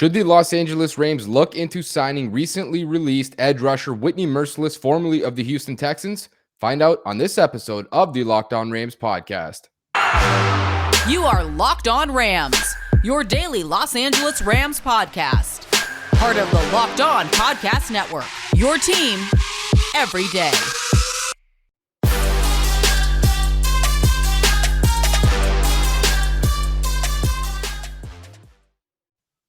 Should the Los Angeles Rams look into signing recently released edge rusher Whitney Mercilus, formerly of the Houston Texans? Find out on this episode of the Locked On Rams podcast. You are Locked On Rams, your daily Los Angeles Rams podcast. Part of the Locked On Podcast Network, your team every day.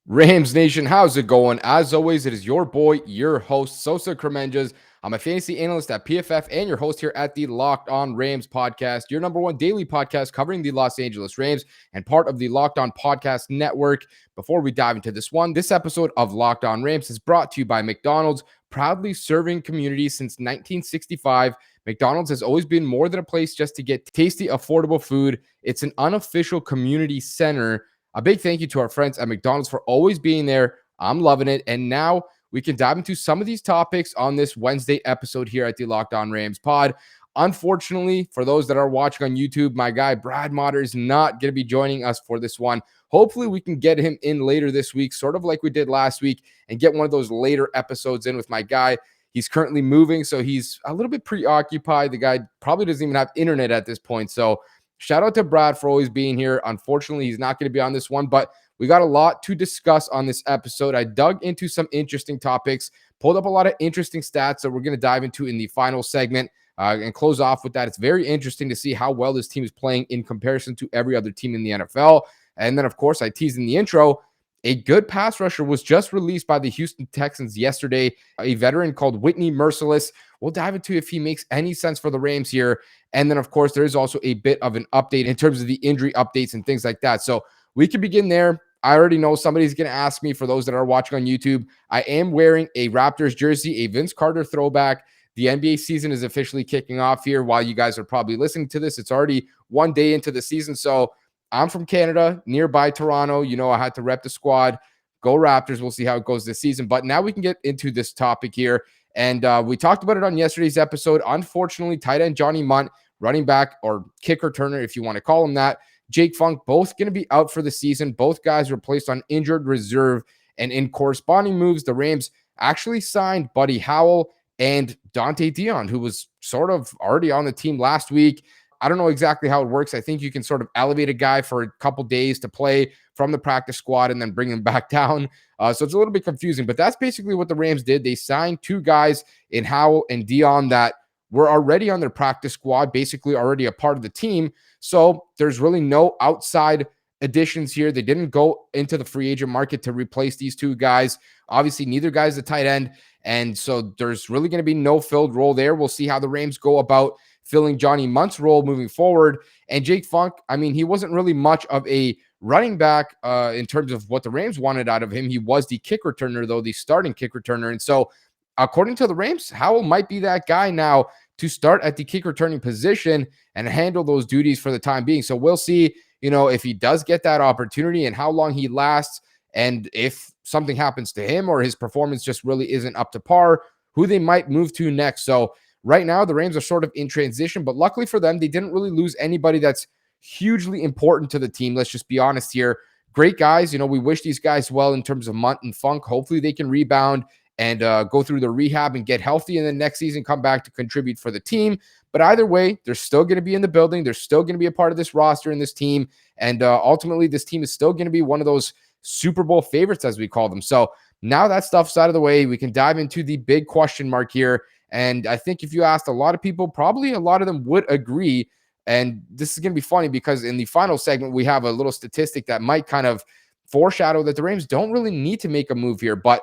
Rams Nation, how's it going? As always, it is your boy, your host, Sosa Kremenjas. I'm a fantasy analyst at PFF and your host here at the Locked On Rams podcast, your number one daily podcast covering the Los Angeles Rams and part of the Locked On Podcast Network. Before we dive into this episode of Locked On Rams is brought to you by McDonald's, proudly serving communities since 1965. McDonald's has always been more than a place just to get tasty, affordable food. It's an unofficial community center. A big thank you to our friends at McDonald's for always being there. I'm loving it. And now we can dive into some of these topics on this Wednesday episode here at the Locked On Rams pod. Unfortunately, for those that are watching on YouTube, my guy Brad Motter is not going to be joining us for this one. Hopefully we can get him in later this week, sort of like we did last week, and get one of those later episodes in with my guy. He's currently moving, so he's a little bit preoccupied. The guy probably doesn't even have internet at this point, so shout out to Brad for always being here. Unfortunately, he's not going to be on this one, but we got a lot to discuss on this episode. I dug into some interesting topics, pulled up a lot of interesting stats that we're going to dive into in the final segment and close off with that. It's very interesting to see how well this team is playing in comparison to every other team in the NFL. And then, of course, I teased in the intro, a good pass rusher was just released by the Houston Texans yesterday, a veteran called Whitney Mercilus. We'll dive into if he makes any sense for the Rams here. And then, of course, there is also a bit of an update in terms of the injury updates and things like that. So we can begin there. I already know somebody's going to ask me, for those that are watching on YouTube, I am wearing a Raptors jersey, a Vince Carter throwback. The NBA season is officially kicking off here while you guys are probably listening to this. It's already one day into the season. So I'm from Canada, nearby Toronto. You know, I had to rep the squad. Go Raptors. We'll see how it goes this season. But now we can get into this topic here. And we talked about it on yesterday's episode. Unfortunately, tight end Johnny Mundt, running back or kick returner, if you want to call him that, Jake Funk, both going to be out for the season. Both guys were placed on injured reserve. And in corresponding moves, the Rams actually signed Buddy Howell and Deayon, who was sort of already on the team last week. I don't know exactly how it works. I think you can sort of elevate a guy for a couple days to play from the practice squad and then bring him back down. So it's a little bit confusing, but that's basically what the Rams did. They signed two guys in Howell and Deayon that were already on their practice squad, basically already a part of the team. So there's really no outside additions here. They didn't go into the free agent market to replace these two guys. Obviously, neither guy is a tight end. And so there's really going to be no filled role there. We'll see how the Rams go about filling Johnny Mundt's role moving forward. And Jake Funk, I mean, he wasn't really much of a running back in terms of what the Rams wanted out of him. He was the kick returner, though, the starting kick returner. And so according to the Rams, Howell might be that guy now to start at the kick returning position and handle those duties for the time being. So we'll see, you know, if he does get that opportunity and how long he lasts, and if something happens to him or his performance just really isn't up to par, who they might move to next. So right now, the Rams are sort of in transition, but luckily for them, they didn't really lose anybody that's hugely important to the team. Let's just be honest here. Great guys. You know, we wish these guys well in terms of Mundt and Funk. Hopefully they can rebound and go through the rehab and get healthy, and then next season come back to contribute for the team. But either way, they're still going to be in the building. They're still going to be a part of this roster and this team. And ultimately, this team is still going to be one of those Super Bowl favorites, as we call them. So now that stuff's out of the way, we can dive into the big question mark here. And I think if you asked a lot of people, probably a lot of them would agree. And this is going to be funny because in the final segment, we have a little statistic that might kind of foreshadow that the Rams don't really need to make a move here. But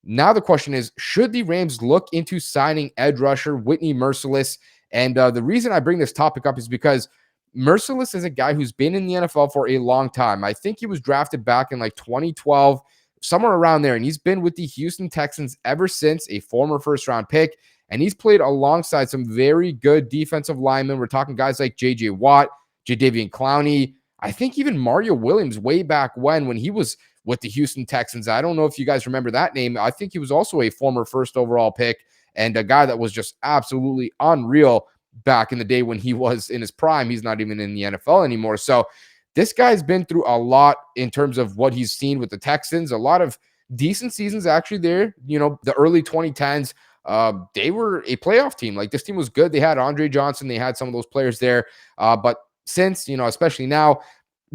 now the question is, should the Rams look into signing edge rusher Whitney Mercilus? And the reason I bring this topic up is because Mercilus is a guy who's been in the NFL for a long time. I think he was drafted back in like 2012, somewhere around there. And he's been with the Houston Texans ever since, a former first-round pick. And he's played alongside some very good defensive linemen. We're talking guys like J.J. Watt, Jadeveon Clowney, I think even Mario Williams way back when he was with the Houston Texans. I don't know if you guys remember that name. I think he was also a former first overall pick and a guy that was just absolutely unreal back in the day when he was in his prime. He's not even in the NFL anymore. So this guy's been through a lot in terms of what he's seen with the Texans, a lot of decent seasons actually there. The early 2010s, they were a playoff team. Like, this team was good. They had Andre Johnson. They had some of those players there. But since, especially now,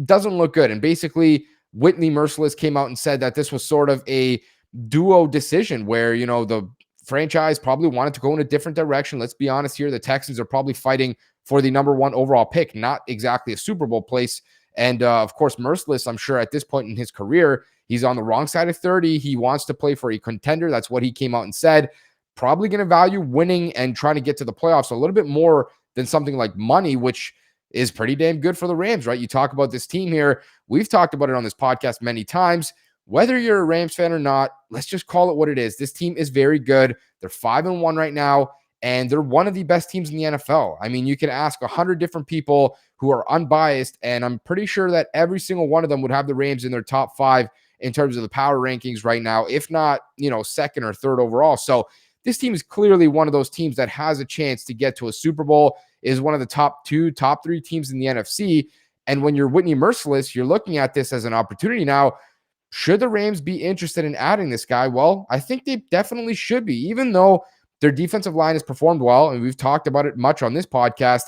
doesn't look good. And basically, Whitney Mercilus came out and said that this was sort of a duo decision where, the franchise probably wanted to go in a different direction. Let's be honest here. The Texans are probably fighting for the number one overall pick, not exactly a Super Bowl place. And of course, Mercilus, I'm sure at this point in his career, he's on the wrong side of 30. He wants to play for a contender. That's what he came out and said. Probably going to value winning and trying to get to the playoffs a little bit more than something like money, which is pretty damn good for the Rams, right? You talk about this team here. We've talked about it on this podcast many times. Whether you're a Rams fan or not, let's just call it what it is. This team is very good. They're 5-1 right now, and they're one of the best teams in the NFL. I mean, you can ask 100 different people who are unbiased, and I'm pretty sure that every single one of them would have the Rams in their top 5 in terms of the power rankings right now, if not, second or third overall. So this team is clearly one of those teams that has a chance to get to a Super Bowl, is one of the top 2, top 3 teams in the NFC. And when you're Whitney Mercilus, you're looking at this as an opportunity now. Should the Rams be interested in adding this guy? Well, I think they definitely should be, even though their defensive line has performed well, and we've talked about it much on this podcast.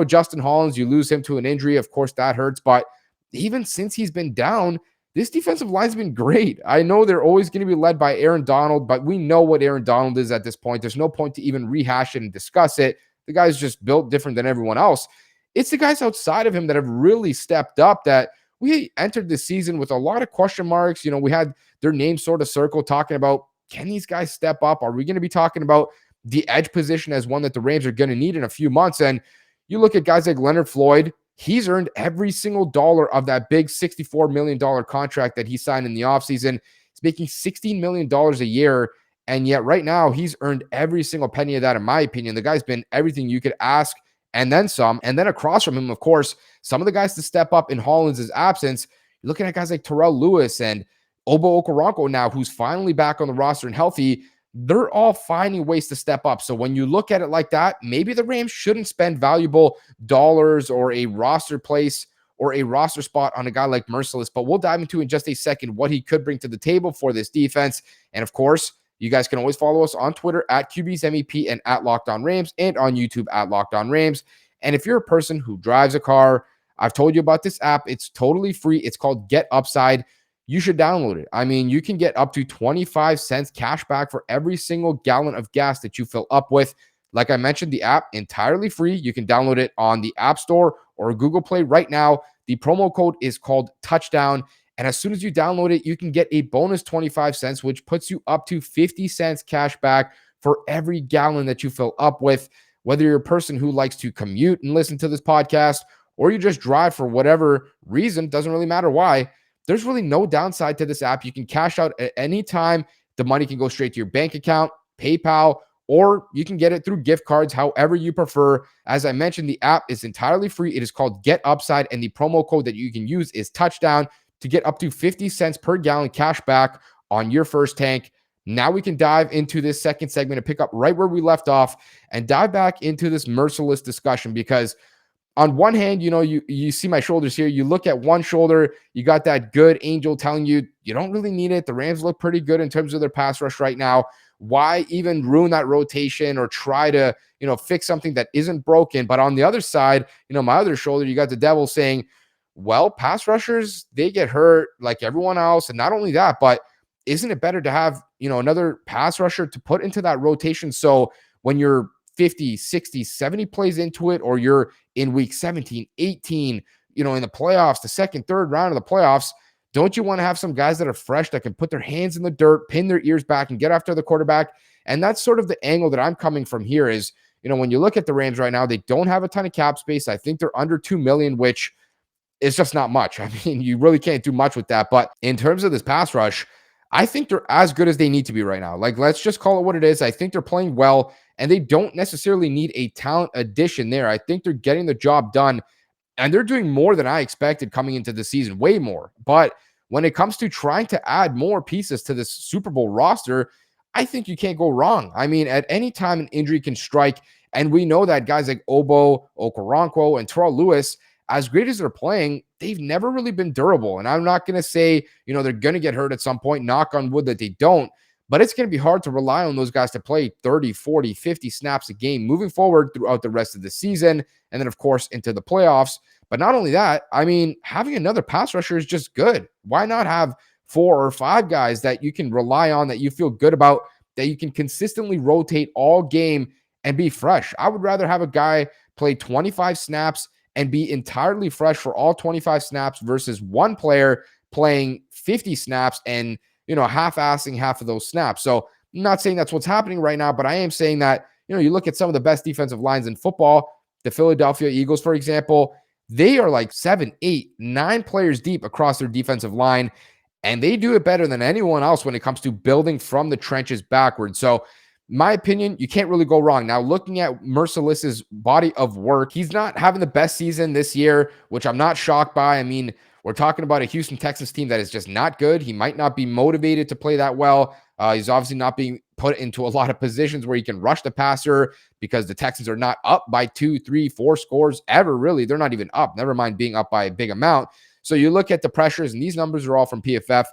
Justin Hollins, you lose him to an injury. Of course, that hurts. But even since he's been down, this defensive line's been great. I know they're always going to be led by Aaron Donald, but we know what Aaron Donald is at this point. There's no point to even rehash it and discuss it. The guy's just built different than everyone else. It's the guys outside of him that have really stepped up, that we entered the season with a lot of question marks. We had their name sort of circled, talking about, can these guys step up? Are we going to be talking about the edge position as one that the Rams are going to need in a few months? And you look at guys like Leonard Floyd. He's earned every single dollar of that big $64 million contract that he signed in the offseason. He's making $16 million a year. And yet right now, he's earned every single penny of that, in my opinion. The guy's been everything you could ask and then some. And then across from him, of course, some of the guys to step up in Hollins' absence. You're looking at guys like Terrell Lewis and Obo Okoronkwo now, who's finally back on the roster and healthy. They're all finding ways to step up. So when you look at it like that, maybe the Rams shouldn't spend valuable dollars or a roster place or a roster spot on a guy like Mercilus. But we'll dive into in just a second what he could bring to the table for this defense. And of course, you guys can always follow us on Twitter at QB's MEP and at Locked On Rams, and on YouTube at Locked On Rams. And if you're a person who drives a car, I've told you about this app. It's totally free. It's called Get Upside. You should download it. I mean, you can get up to 25 cents cash back for every single gallon of gas that you fill up with. Like I mentioned, the app entirely free. You can download it on the App Store or Google Play right now. The promo code is called Touchdown. And as soon as you download it, you can get a bonus 25 cents, which puts you up to 50 cents cash back for every gallon that you fill up with. Whether you're a person who likes to commute and listen to this podcast, or you just drive for whatever reason, doesn't really matter why, there's really no downside to this app. You can cash out at any time. The money can go straight to your bank account, PayPal, or you can get it through gift cards, however you prefer. As I mentioned, the app is entirely free. It is called Get Upside, and the promo code that you can use is Touchdown to get up to 50 cents per gallon cash back on your first tank. Now we can dive into this second segment and pick up right where we left off and dive back into this Mercilus discussion, because on one hand, you see my shoulders here. You look at one shoulder, you got that good angel telling you you don't really need it. The Rams look pretty good in terms of their pass rush right now. Why even ruin that rotation or try to, fix something that isn't broken? But on the other side, my other shoulder, you got the devil saying, well, pass rushers, they get hurt like everyone else. And not only that, but isn't it better to have, another pass rusher to put into that rotation? So when you're 50, 60, 70 plays into it, or you're in week 17, 18, in the playoffs, the second, third round of the playoffs, don't you want to have some guys that are fresh that can put their hands in the dirt, pin their ears back, and get after the quarterback? And that's sort of the angle that I'm coming from here is, when you look at the Rams right now, they don't have a ton of cap space. I think they're under 2 million, which is just not much. I mean, you really can't do much with that. But in terms of this pass rush, I think they're as good as they need to be right now. Like, let's just call it what it is. I think they're playing well, and they don't necessarily need a talent addition there. I think they're getting the job done, and they're doing more than I expected coming into the season, way more. But when it comes to trying to add more pieces to this Super Bowl roster, I think you can't go wrong. I mean, at any time, an injury can strike, and we know that guys like Obo Okoronkwo and Terrell Lewis, as great as they're playing, they've never really been durable. And I'm not going to say, they're going to get hurt at some point, knock on wood that they don't, but it's going to be hard to rely on those guys to play 30, 40, 50 snaps a game moving forward throughout the rest of the season. And then, of course, into the playoffs. But not only that, having another pass rusher is just good. Why not have 4 or 5 guys that you can rely on, that you feel good about, that you can consistently rotate all game and be fresh? I would rather have a guy play 25 snaps and be entirely fresh for all 25 snaps versus one player playing 50 snaps and, half-assing half of those snaps. So I'm not saying that's what's happening right now, but I am saying that, you look at some of the best defensive lines in football, the Philadelphia Eagles, for example, they are like 7, 8, 9 players deep across their defensive line, and they do it better than anyone else when it comes to building from the trenches backwards. So my opinion, you can't really go wrong. Now, looking at Mercilus's body of work, he's not having the best season this year, which I'm not shocked by. We're talking about a Houston Texans team that is just not good. He might not be motivated to play that well. He's obviously not being put into a lot of positions where he can rush the passer because the Texans are not up by 2, 3, 4 scores ever, really. They're not even up, never mind being up by a big amount. So you look at the pressures, and these numbers are all from PFF.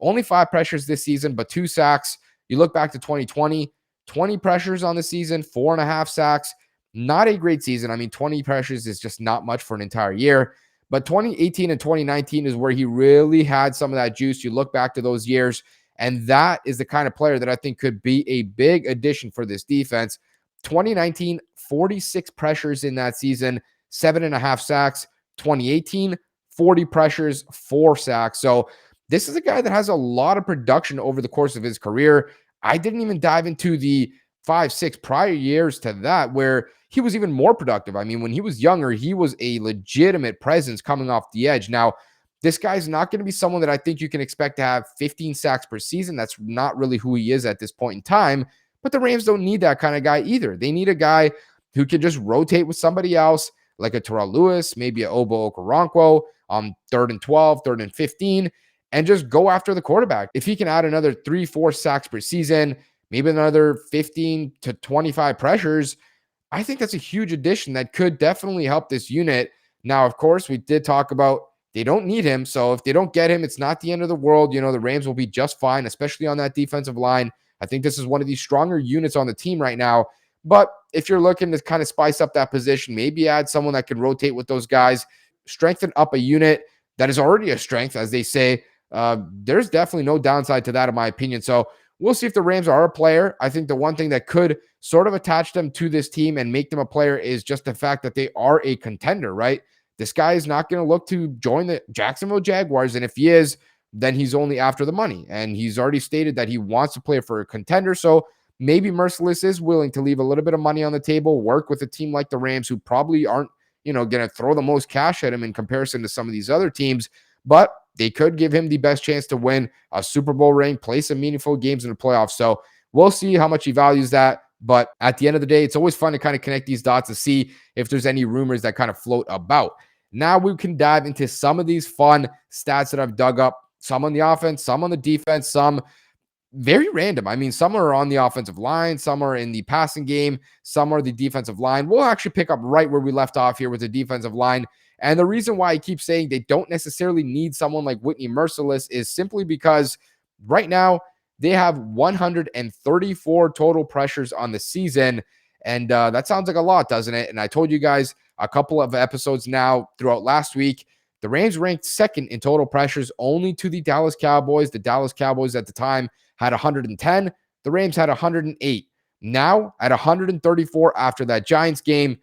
Only 5 pressures this season, but 2 sacks. You look back to 2020, 20 pressures on the season, 4.5 sacks. Not a great season. 20 pressures is just not much for an entire year. But 2018 and 2019 is where he really had some of that juice. You look back to those years, and that is the kind of player that I think could be a big addition for this defense. 2019, 46 pressures in that season, 7.5 sacks. 2018, 40 pressures, 4 sacks. So this is a guy that has a lot of production over the course of his career. I didn't even dive into the 5, 6 prior years to that, where he was even more productive. When he was younger, he was a legitimate presence coming off the edge. Now, this guy's not going to be someone that I think you can expect to have 15 sacks per season. That's not really who he is at this point in time. But the Rams don't need that kind of guy either. They need a guy who can just rotate with somebody else, like a Terrell Lewis, maybe a Obo Okoronkwo on 3rd and 12, 3rd and 15, and just go after the quarterback. If he can add another 3, 4 sacks per season, maybe another 15 to 25 pressures, I think that's a huge addition that could definitely help this unit. Now, of course, we did talk about they don't need him. So if they don't get him, it's not the end of the world. The Rams will be just fine, especially on that defensive line. I think this is one of the stronger units on the team right now. But if you're looking to kind of spice up that position, maybe add someone that can rotate with those guys, strengthen up a unit that is already a strength, as they say, there's definitely no downside to that, in my opinion. So we'll see if the Rams are a player. I think the one thing that could sort of attach them to this team and make them a player is just the fact that they are a contender, right? This guy is not going to look to join the Jacksonville Jaguars. And if he is, then he's only after the money. And he's already stated that he wants to play for a contender. So maybe Mercilus is willing to leave a little bit of money on the table, work with a team like the Rams, who probably aren't, going to throw the most cash at him in comparison to some of these other teams. But they could give him the best chance to win a Super Bowl ring, play some meaningful games in the playoffs. So we'll see how much he values that. But at the end of the day, it's always fun to kind of connect these dots to see if there's any rumors that kind of float about. Now we can dive into some of these fun stats that I've dug up, some on the offense, some on the defense, some very random. Some are on the offensive line, some are in the passing game, some are the defensive line. We'll actually pick up right where we left off here with the defensive line. And the reason why I keep saying they don't necessarily need someone like Whitney Mercilus is simply because right now they have 134 total pressures on the season. And that sounds like a lot, doesn't it? And I told you guys a couple of episodes now throughout last week, the Rams ranked 2nd in total pressures only to the Dallas Cowboys. The Dallas Cowboys at the time had 110. The Rams had 108. Now at 134 after that Giants game,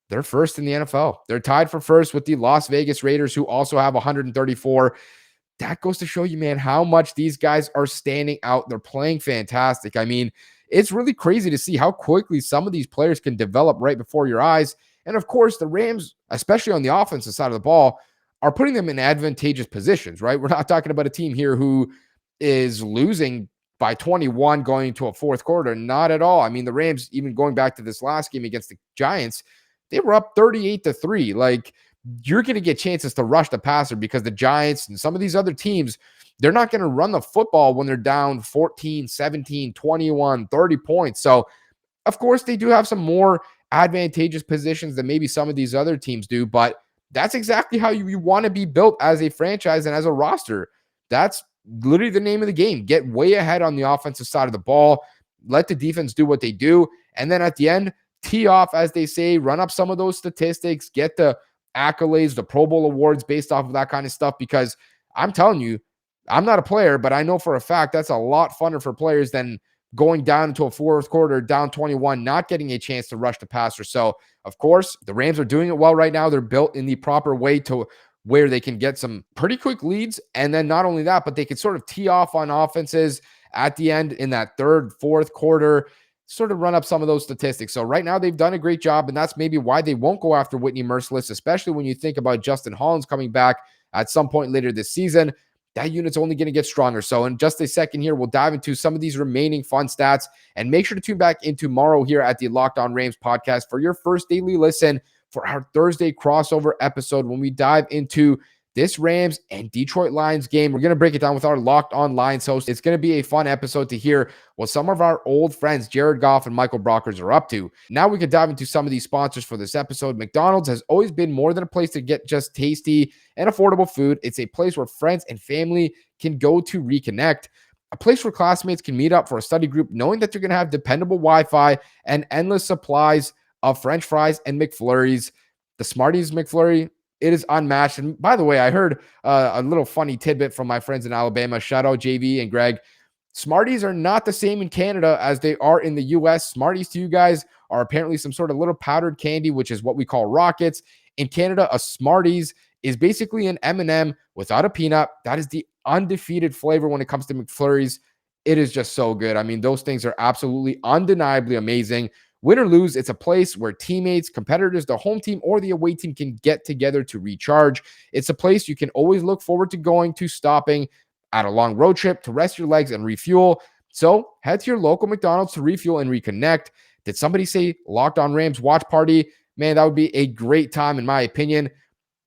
they're 1st in the NFL. They're tied for 1st with the Las Vegas Raiders, who also have 134. That goes to show you, man, how much these guys are standing out. They're playing fantastic. It's really crazy to see how quickly some of these players can develop right before your eyes. And of course, the Rams, especially on the offensive side of the ball, are putting them in advantageous positions, right? We're not talking about a team here who is losing by 21 going into a 4th quarter. Not at all. The Rams, even going back to this last game against the Giants, they were up 38-3. Like, you're going to get chances to rush the passer because the Giants and some of these other teams, they're not going to run the football when they're down 14, 17, 21, 30 points. So, of course, they do have some more advantageous positions than maybe some of these other teams do, but that's exactly how you want to be built as a franchise and as a roster. That's literally the name of the game. Get way ahead on the offensive side of the ball. Let the defense do what they do. And then at the end, tee off, as they say, run up some of those statistics, get the accolades, the Pro Bowl awards based off of that kind of stuff. Because I'm telling you, I'm not a player, but I know for a fact that's a lot funner for players than going down into a fourth quarter, down 21, not getting a chance to rush the passer. So, of course, the Rams are doing it well right now. They're built in the proper way to where they can get some pretty quick leads. And then not only that, but they can sort of tee off on offenses at the end in that third, fourth quarter, sort of run up some of those statistics. So right now they've done a great job, and that's maybe why they won't go after Whitney Mercilus, especially when you think about Justin Hollins coming back at some point later this season. That unit's only going to get stronger. So in just a second here, we'll dive into some of these remaining fun stats, and make sure to tune back in tomorrow here at the Locked On Rams podcast for your first daily listen for our Thursday crossover episode when we dive into this Rams and Detroit Lions game. We're going to break it down with our Locked On Lions host. It's going to be a fun episode to hear what some of our old friends, Jared Goff and Michael Brockers, are up to. Now we can dive into some of these sponsors for this episode. McDonald's has always been more than a place to get just tasty and affordable food. It's a place where friends and family can go to reconnect. A place where classmates can meet up for a study group, knowing that you're going to have dependable Wi-Fi and endless supplies of French fries and McFlurries. The Smarties McFlurry, it is unmatched. And by the way, I heard a little funny tidbit from my friends in Alabama. Shout out JV and Greg. Smarties are not the same in Canada as they are in the US. Smarties to you guys are apparently some sort of little powdered candy, which is what we call rockets. In Canada, a Smarties is basically an M&M without a peanut. That is the undefeated flavor when it comes to McFlurries. It is just so good. I mean, those things are absolutely undeniably amazing. Win or lose, it's a place where teammates, competitors, the home team, or the away team can get together to recharge. It's a place you can always look forward to going to, stopping at a long road trip to rest your legs and refuel. So head to your local McDonald's to refuel and reconnect. Did somebody say Locked On Rams watch party? Man, that would be a great time in my opinion.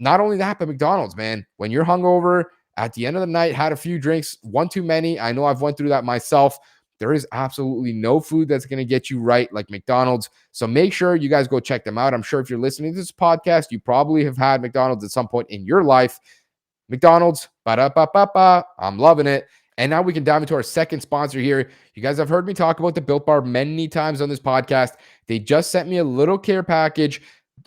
Not only that, but McDonald's, man, when you're hungover at the end of the night, had a few drinks, one too many. I know I've went through that myself. There is absolutely no food that's going to get you right like McDonald's. So make sure you guys go check them out. I'm sure if you're listening to this podcast, you probably have had McDonald's at some point in your life. McDonald's, ba-da-ba-ba-ba. I'm loving it. And now we can dive into our second sponsor here. You guys have heard me talk about the Built Bar many times on this podcast. They just sent me a little care package.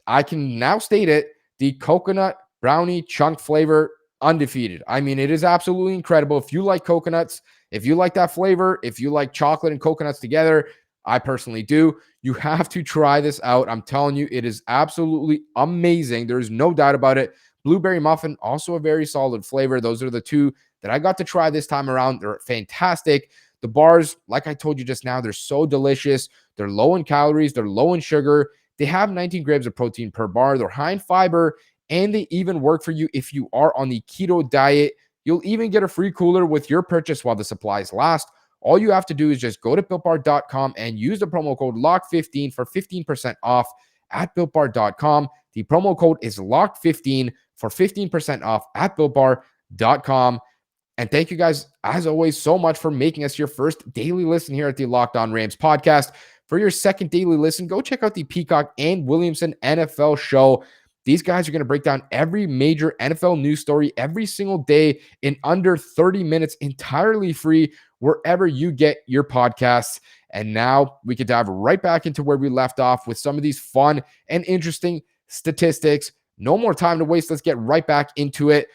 I can now state it. The coconut brownie chunk flavor, undefeated. I mean, it is absolutely incredible. If you like coconuts, if you like that flavor, if you like chocolate and coconuts together, I personally do. You have to try this out. I'm telling you, it is absolutely amazing. There's no doubt about it. Blueberry muffin, also a very solid flavor. Those are the two that I got to try this time around. They're fantastic. The bars, like I told you just now, they're so delicious. They're low in calories. They're low in sugar. They have 19 grams of protein per bar. They're high in fiber, and they even work for you if you are on the keto diet. You'll even get a free cooler with your purchase while the supplies last. All you have to do is just go to BuiltBar.com and use the promo code LOCK15 for 15% off at BuiltBar.com. The promo code is LOCK15 for 15% off at BuiltBar.com. And thank you guys, as always, so much for making us your first daily listen here at the Locked On Rams podcast. For your second daily listen, go check out the Peacock and Williamson NFL show. These guys are going to break down every major NFL news story every single day in under 30 minutes, entirely free wherever you get your podcasts. And now we can dive right back into where we left off with some of these fun and interesting statistics. No more time to waste. Let's get right back into it.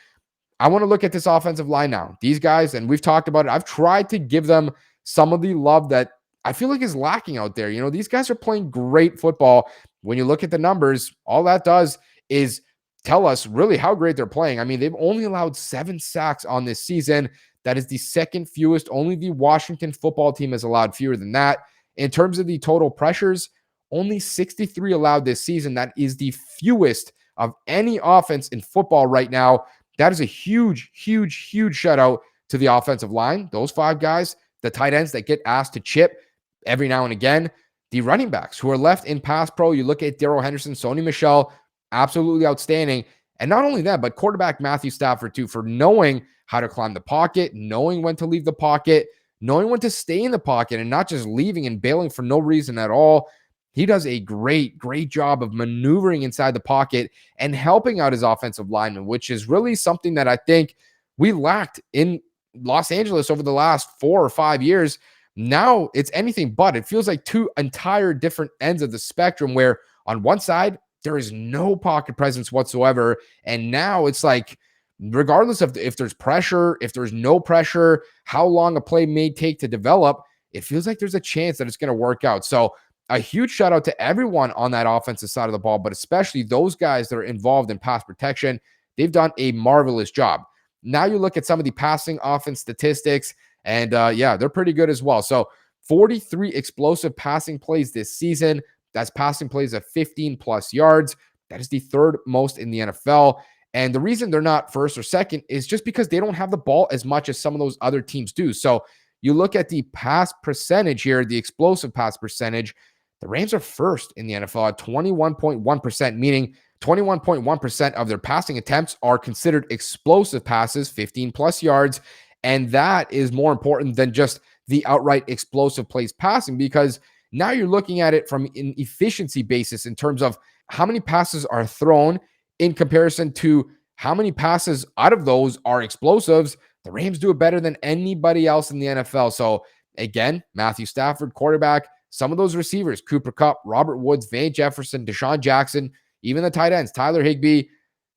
I want to look at this offensive line now. These guys, and we've talked about it, I've tried to give them some of the love that I feel like is lacking out there. You know, these guys are playing great football. When you look at the numbers, all that does is tell us really how great they're playing. I mean, they've only allowed 7 sacks on this season. That is the second fewest. Only the Washington football team has allowed fewer than that. In terms of the total pressures, only 63 allowed this season. That is the fewest of any offense in football right now. That is a huge, huge, huge shutout to the offensive line. Those 5 guys, the tight ends that get asked to chip every now and again, the running backs who are left in pass pro. You look at Darrell Henderson, Sony Michel, absolutely outstanding. And not only that, but quarterback Matthew Stafford too, for knowing how to climb the pocket, knowing when to leave the pocket, knowing when to stay in the pocket and not just leaving and bailing for no reason at all. he does a great job of maneuvering inside the pocket and helping out his offensive lineman, which is really something that I think we lacked in Los Angeles over the last 4 or 5 years. Now it's anything but. It feels like two entire different ends of the spectrum where on one side, there is no pocket presence whatsoever. And now it's like, regardless of if there's pressure, if there's no pressure, how long a play may take to develop, it feels like there's a chance that it's going to work out. So a huge shout out to everyone on that offensive side of the ball, but especially those guys that are involved in pass protection. They've done a marvelous job. Now you look at some of the passing offense statistics, and yeah, they're pretty good as well. So 43 explosive passing plays this season. That's passing plays of 15 plus yards. That is the third most in the NFL. And the reason they're not first or second is just because they don't have the ball as much as some of those other teams do. So you look at the pass percentage here, the explosive pass percentage, the Rams are first in the NFL at 21.1%, meaning 21.1% of their passing attempts are considered explosive passes, 15 plus yards. And that is more important than just the outright explosive plays passing, because now you're looking at it from an efficiency basis in terms of how many passes are thrown in comparison to how many passes out of those are explosives. The Rams do it better than anybody else in the NFL. So again, Matthew Stafford, quarterback, some of those receivers, Cooper Kupp, Robert Woods, Van Jefferson, Deshaun Jackson, even the tight ends, Tyler Higbee,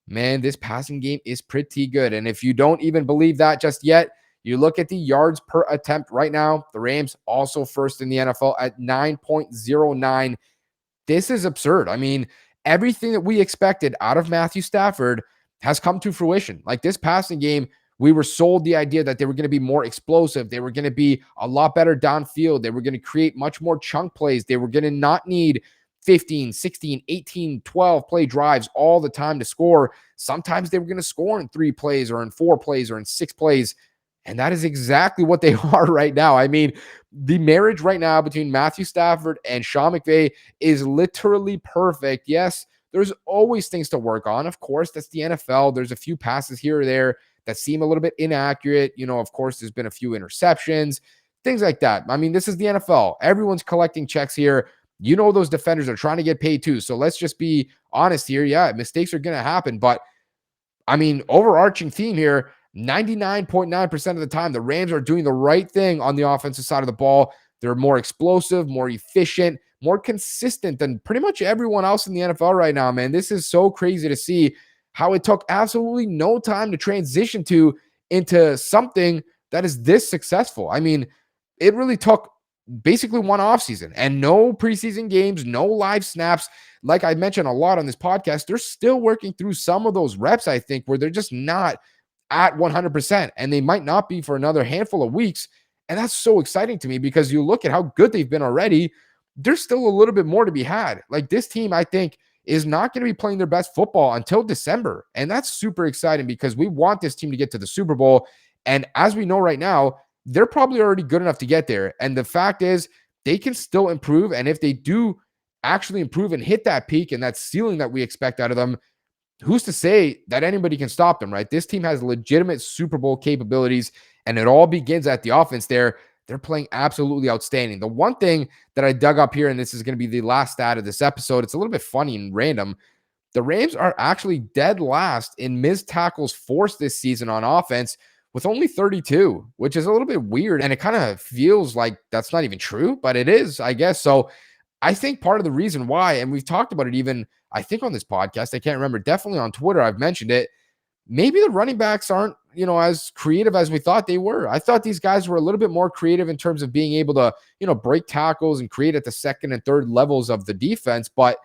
man, this passing game is pretty good. And if you don't even believe that just yet, you look at the yards per attempt right now. The Rams also first in the NFL at 9.09. This is absurd. I mean, everything that we expected out of Matthew Stafford has come to fruition. Like this passing game, we were sold the idea that they were going to be more explosive. They were going to be a lot better downfield. They were going to create much more chunk plays. They were going to not need 15, 16, 18, 12 play drives all the time to score. Sometimes they were going to score in 3 plays or in 4 plays or in 6 plays. And that is exactly what they are right now. I mean, the marriage right now between Matthew Stafford and Sean McVay is literally perfect. Yes, there's always things to work on. Of course, that's the NFL. There's a few passes here or there that seem a little bit inaccurate. You know, of course, there's been a few interceptions, things like that. I mean, this is the NFL. Everyone's collecting checks here. You know, those defenders are trying to get paid too. So let's just be honest here. Yeah, mistakes are going to happen. But I mean, overarching theme here, 99.9% of the time, the Rams are doing the right thing on the offensive side of the ball. They're more explosive, more efficient, more consistent than pretty much everyone else in the NFL right now, man. This is so crazy to see how it took absolutely no time to transition into something that is this successful. I mean, it really took basically one offseason and no preseason games, no live snaps. Like I mentioned a lot on this podcast, they're still working through some of those reps, I think, where they're just not at 100%, and they might not be for another handful of weeks. And that's so exciting to me because you look at how good they've been already. There's still a little bit more to be had. Like this team, I think, is not going to be playing their best football until December. And that's super exciting because we want this team to get to the Super Bowl. And as we know right now, they're probably already good enough to get there. And the fact is, they can still improve. And if they do actually improve and hit that peak and that ceiling that we expect out of them, who's to say that anybody can stop them, right? This team has legitimate Super Bowl capabilities, and it all begins at the offense there. They're playing absolutely outstanding. The one thing that I dug up here, and this is going to be the last stat of this episode, it's a little bit funny and random. The Rams are actually dead last in missed tackles forced this season on offense with only 32, which is a little bit weird. And it kind of feels like that's not even true, but it is, I guess. So I think part of the reason why, and we've talked about it even, I think on this podcast, I can't remember, definitely on Twitter, I've mentioned it. Maybe the running backs aren't, as creative as we thought they were. I thought these guys were a little bit more creative in terms of being able to, break tackles and create at the second and third levels of the defense. But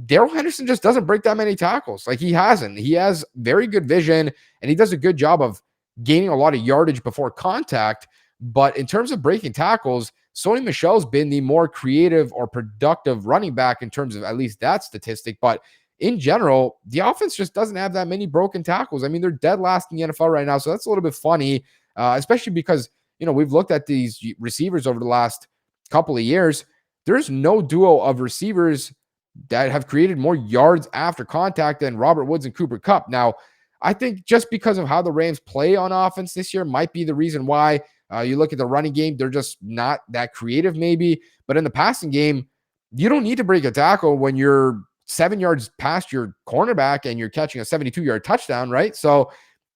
Darrell Henderson just doesn't break that many tackles. Like he hasn't. He has very good vision and he does a good job of gaining a lot of yardage before contact. But in terms of breaking tackles, Sony Michel's been the more creative or productive running back in terms of at least that statistic. But in general, the offense just doesn't have that many broken tackles. I mean, they're dead last in the NFL right now. So that's a little bit funny, especially because, we've looked at these receivers over the last couple of years. There's no duo of receivers that have created more yards after contact than Robert Woods and Cooper Kupp. Now, I think just because of how the Rams play on offense this year might be the reason why. You look at the running game, they're just not that creative maybe. But in the passing game, you don't need to break a tackle when you're 7 yards past your cornerback and you're catching a 72-yard touchdown, right? So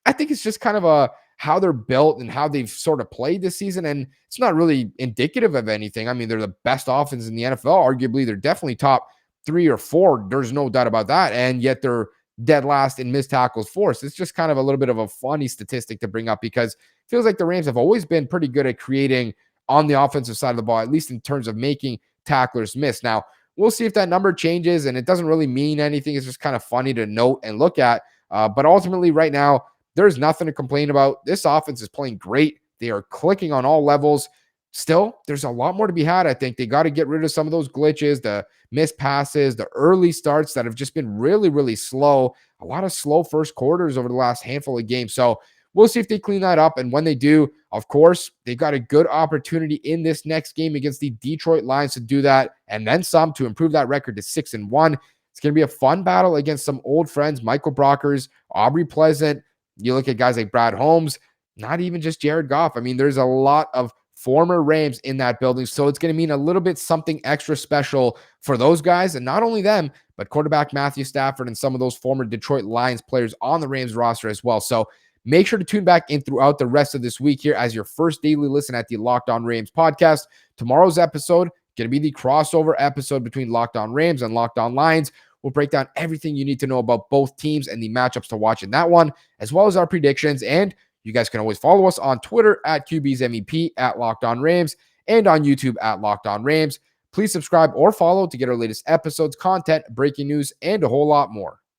I think it's just kind of how they're built and how they've sort of played this season. And it's not really indicative of anything. I mean, they're the best offense in the NFL. Arguably, they're definitely top 3 or 4. There's no doubt about that. And yet they're dead last in missed tackles forced. It's just kind of a little bit of a funny statistic to bring up because it feels like the Rams have always been pretty good at creating on the offensive side of the ball, at least in terms of making tacklers miss. Now, we'll see if that number changes, and it doesn't really mean anything. It's just kind of funny to note and look at. But ultimately, right now, there's nothing to complain about. This offense is playing great. They are clicking on all levels. Still, there's a lot more to be had. I think they got to get rid of some of those glitches, the missed passes, the early starts that have just been really, really slow. A lot of slow first quarters over the last handful of games. So we'll see if they clean that up. And when they do, of course, they got a good opportunity in this next game against the Detroit Lions to do that, and then some to improve that record to 6-1. It's going to be a fun battle against some old friends, Michael Brockers, Aubrey Pleasant. You look at guys like Brad Holmes, not even just Jared Goff. I mean, there's a lot of former Rams in that building. So it's going to mean a little bit something extra special for those guys. And not only them, but quarterback Matthew Stafford and some of those former Detroit Lions players on the Rams roster as well. So make sure to tune back in throughout the rest of this week here as your first daily listen at the Locked On Rams podcast. Tomorrow's episode going to be the crossover episode between Locked On Rams and Locked On Lions. We'll break down everything you need to know about both teams and the matchups to watch in that one, as well as our predictions. And you guys can always follow us on Twitter at QB's MEP, at Locked On Rams, and on YouTube at Locked On Rams. Please subscribe or follow to get our latest episodes, content, breaking news, and a whole lot more.